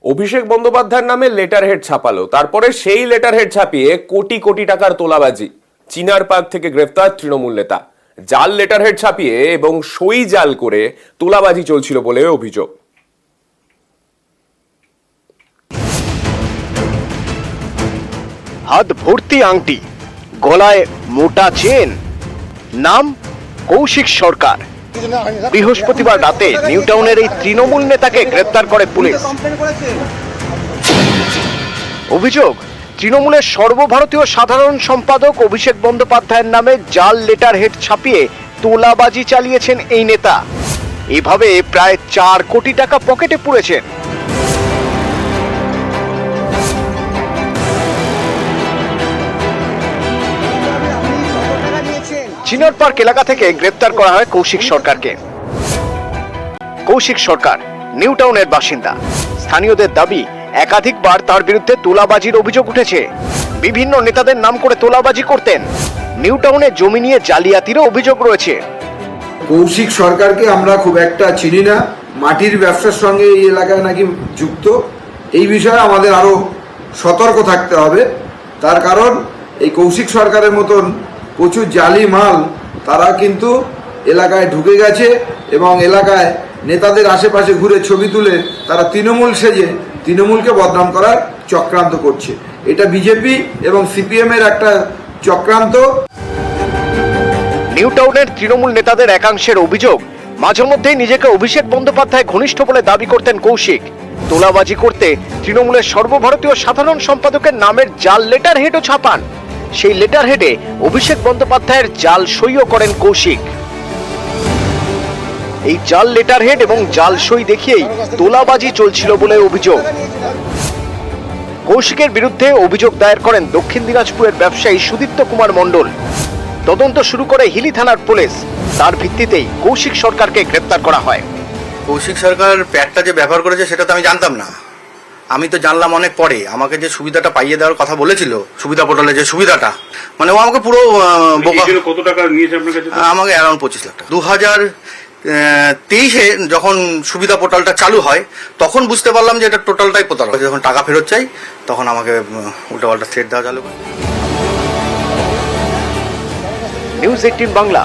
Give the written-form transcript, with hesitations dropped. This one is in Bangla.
অভিষেক বন্দ্যোপাধ্যায়ের নামে লেটার হেড ছাপালো, তারপরে সেই লেটার হেড ছাপিয়ে কোটি কোটি টাকার তোলাবাজি। চিনার পার্ক থেকে গ্রেফতার তৃণমূল নেতা। জাল লেটার হেড ছাপিয়ে এবং সই জাল করে তোলাবাজি চলছিল বলে অভিযোগ। হাত ভর্তি আংটি, গলায় মোটা চেন, নাম কৌশিক সরকার। বৃহস্পতিবার রাতে নিউ টাউনের এই তৃণমূল নেতাকে গ্রেফতার করে পুলিশ। অভিযোগ, তৃণমূলের সর্বভারতীয় সাধারণ সম্পাদক অভিষেক বন্দ্যোপাধ্যায়ের নামে জাল লেটার হেড ছাপিয়ে তোলাবাজি চালিয়েছেন এই নেতা। এভাবে প্রায় 4 কোটি টাকা পকেটে পুরেছেন। চিনার পার্ক এলাকা থেকে গ্রেফতার করা হয় কৌশিক সরকারকে। কৌশিক সরকার নিউ টাউনের বাসিন্দা। স্থানীয়দের দাবি, একাধিকবার তার বিরুদ্ধে তোলাবাজির অভিযোগ উঠেছে। বিভিন্ন নেতাদের নাম করে তোলাবাজি করতেন। নিউ টাউনে জমি নিয়ে জালিয়াতিরও অভিযোগ রয়েছে। কৌশিক সরকারকে আমরা খুব একটা চিনি না, মাটির ব্যবসার সঙ্গে এই এলাকায় নাকি যুক্ত। এই বিষয়ে আমাদের আরো সতর্ক থাকতে হবে। তার কারণ এই কৌশিক সরকারের মতন প্রচুর জালি মাল তারা কিন্তু এলাকায় ঢুকে গেছে এবং এলাকায় নেতাদের আশেপাশে ঘুরে ছবি তুলে তারা তৃণমূল সেজে তৃণমূলকে বদনাম করার চক্রান্ত করছে। এটা বিজেপি এবং সিপিএম এর একটা চক্রান্ত। নিউ টাউনের তৃণমূল নেতাদের একাংশের অভিযোগ, মাঝে মধ্যেই নিজেকে অভিষেক বন্দ্যোপাধ্যায় ঘনিষ্ঠ বলে দাবি করতেন কৌশিক। তোলাবাজি করতে তৃণমূলের সর্বভারতীয় সাধারণ সম্পাদকের নামের জাল লেটার হেডও ছাপান। সেই লেটার হেডে অভিষেক বন্দ্যোপাধ্যায়ের জাল সইও করেন কৌশিক। এই জাল লেটার হেড এবং জাল সই দেখিয়েই তোলাবাজি চলছিল বলে অভিযোগ। কৌশিকের বিরুদ্ধে অভিযোগ দায়ের করেন দক্ষিণ দিনাজপুরের ব্যবসায়ী সুদীপ্ত কুমার মণ্ডল। তদন্ত শুরু করে হিলি থানার পুলিশ। তার ভিত্তিতেই কৌশিক সরকারকে গ্রেফতার করা হয়। কৌশিক সরকার প্যাডটা যে ব্যবহার করেছে সেটা তো আমি জানতাম না। আমি তো জানলাম অনেক পরে। আমাকে যে সুবিধাটা পাইয়ে দেওয়ার কথা বলেছিল, সুবিধা পোর্টালে যে সুবিধাটা, মানে ও আমাকে পুরো বোকা। কত টাকা নিয়েছে আপনার কাছে? আমাকে অ্যারাউন্ড 25 লাখ টাকা। 2023-এ যখন সুবিধা পোর্টালটা চালু হয় তখন বুঝতে পারলাম যে এটা টোটালটাই প্রতারণা। যখন টাকা ফেরত চাই তখন আমাকে উল্টোপাল্টা থ্রেট দেওয়া চালু করে। নিউজ 18 বাংলা।